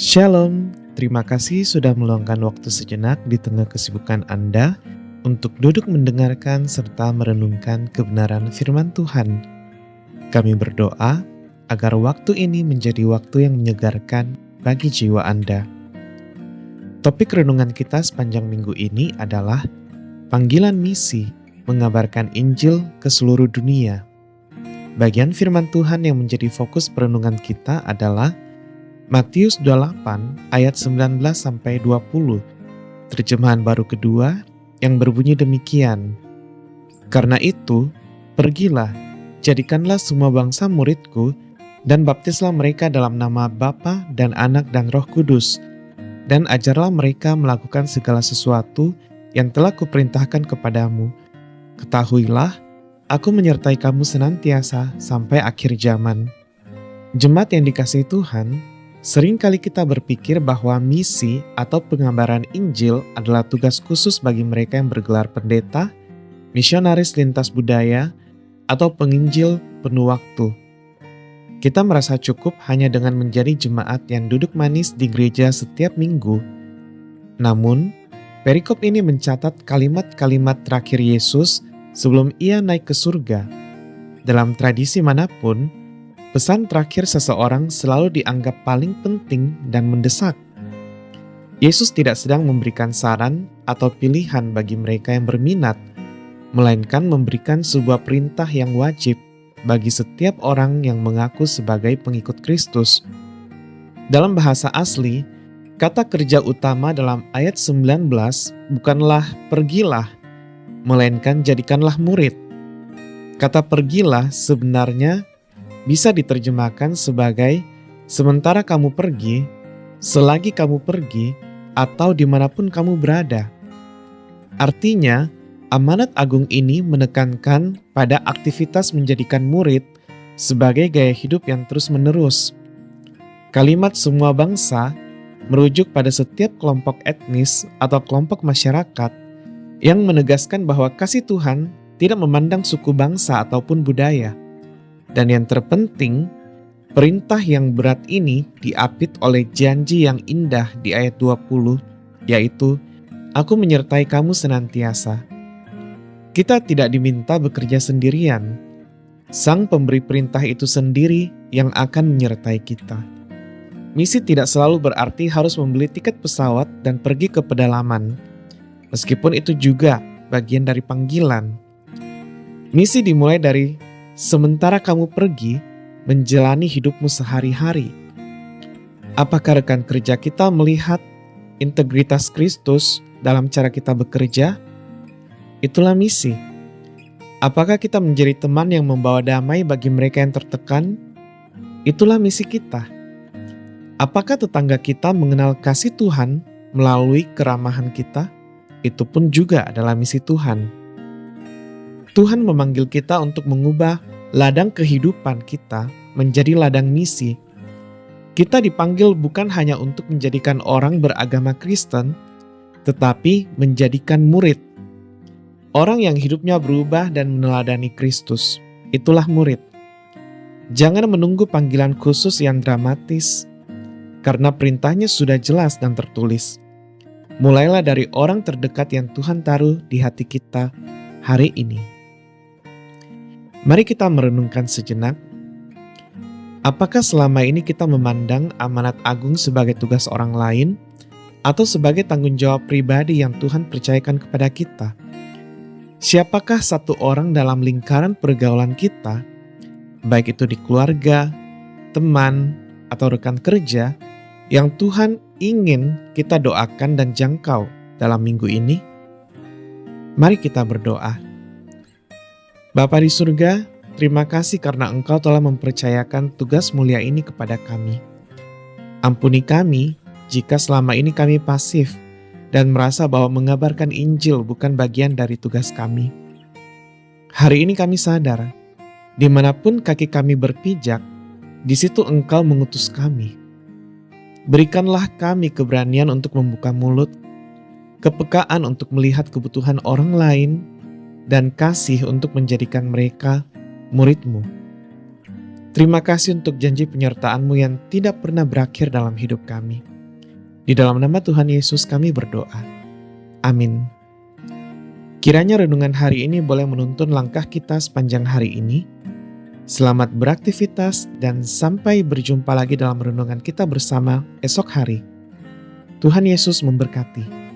Shalom, terima kasih sudah meluangkan waktu sejenak di tengah kesibukan Anda untuk duduk mendengarkan serta merenungkan kebenaran firman Tuhan. Kami berdoa agar waktu ini menjadi waktu yang menyegarkan bagi jiwa Anda. Topik renungan kita sepanjang minggu ini adalah panggilan misi mengabarkan Injil ke seluruh dunia. Bagian firman Tuhan yang menjadi fokus perenungan kita adalah Matius 28 ayat 19-20, terjemahan baru kedua yang berbunyi demikian. Karena itu, pergilah, jadikanlah semua bangsa muridku, dan baptislah mereka dalam nama Bapa dan Anak dan Roh Kudus, dan ajarlah mereka melakukan segala sesuatu yang telah kuperintahkan kepadamu. Ketahuilah, aku menyertai kamu senantiasa sampai akhir zaman. Jemaat yang dikasihi Tuhan, seringkali kita berpikir bahwa misi atau pengabaran Injil adalah tugas khusus bagi mereka yang bergelar pendeta, misionaris lintas budaya, atau penginjil penuh waktu. Kita merasa cukup hanya dengan menjadi jemaat yang duduk manis di gereja setiap minggu. Namun, perikop ini mencatat kalimat-kalimat terakhir Yesus sebelum ia naik ke surga. Dalam tradisi manapun, pesan terakhir seseorang selalu dianggap paling penting dan mendesak. Yesus tidak sedang memberikan saran atau pilihan bagi mereka yang berminat, melainkan memberikan sebuah perintah yang wajib bagi setiap orang yang mengaku sebagai pengikut Kristus. Dalam bahasa asli, kata kerja utama dalam ayat 19 bukanlah pergilah, melainkan jadikanlah murid. Kata pergilah sebenarnya bisa diterjemahkan sebagai sementara kamu pergi, selagi kamu pergi, atau dimanapun kamu berada. Artinya, amanat agung ini menekankan pada aktivitas menjadikan murid sebagai gaya hidup yang terus-menerus. Kalimat semua bangsa merujuk pada setiap kelompok etnis atau kelompok masyarakat yang menegaskan bahwa kasih Tuhan tidak memandang suku bangsa ataupun budaya. Dan yang terpenting, perintah yang berat ini diapit oleh janji yang indah di ayat 20, yaitu, Aku menyertai kamu senantiasa. Kita tidak diminta bekerja sendirian. Sang pemberi perintah itu sendiri yang akan menyertai kita. Misi tidak selalu berarti harus membeli tiket pesawat dan pergi ke pedalaman, meskipun itu juga bagian dari panggilan. Misi dimulai dari sementara kamu pergi menjalani hidupmu sehari-hari. Apakah rekan kerja kita melihat integritas Kristus dalam cara kita bekerja? Itulah misi. Apakah kita menjadi teman yang membawa damai bagi mereka yang tertekan? Itulah misi kita. Apakah tetangga kita mengenal kasih Tuhan melalui keramahan kita? Itu pun juga adalah misi Tuhan. Tuhan memanggil kita untuk mengubah ladang kehidupan kita menjadi ladang misi. Kita dipanggil bukan hanya untuk menjadikan orang beragama Kristen, tetapi menjadikan murid. Orang yang hidupnya berubah dan meneladani Kristus, itulah murid. Jangan menunggu panggilan khusus yang dramatis, karena perintahnya sudah jelas dan tertulis. Mulailah dari orang terdekat yang Tuhan taruh di hati kita hari ini. Mari kita merenungkan sejenak. Apakah selama ini kita memandang amanat agung sebagai tugas orang lain atau sebagai tanggung jawab pribadi yang Tuhan percayakan kepada kita? Siapakah satu orang dalam lingkaran pergaulan kita, baik itu di keluarga, teman, atau rekan kerja, yang Tuhan ingin kita doakan dan jangkau dalam minggu ini? Mari kita berdoa. Bapa di surga, terima kasih karena Engkau telah mempercayakan tugas mulia ini kepada kami. Ampuni kami jika selama ini kami pasif dan merasa bahwa mengabarkan Injil bukan bagian dari tugas kami. Hari ini kami sadar, dimanapun kaki kami berpijak, di situ Engkau mengutus kami. Berikanlah kami keberanian untuk membuka mulut, kepekaan untuk melihat kebutuhan orang lain, dan kasih untuk menjadikan mereka murid-Mu. Terima kasih untuk janji penyertaan-Mu yang tidak pernah berakhir dalam hidup kami. Di dalam nama Tuhan Yesus kami berdoa. Amin. Kiranya renungan hari ini boleh menuntun langkah kita sepanjang hari ini. Selamat beraktivitas dan sampai berjumpa lagi dalam renungan kita bersama esok hari. Tuhan Yesus memberkati.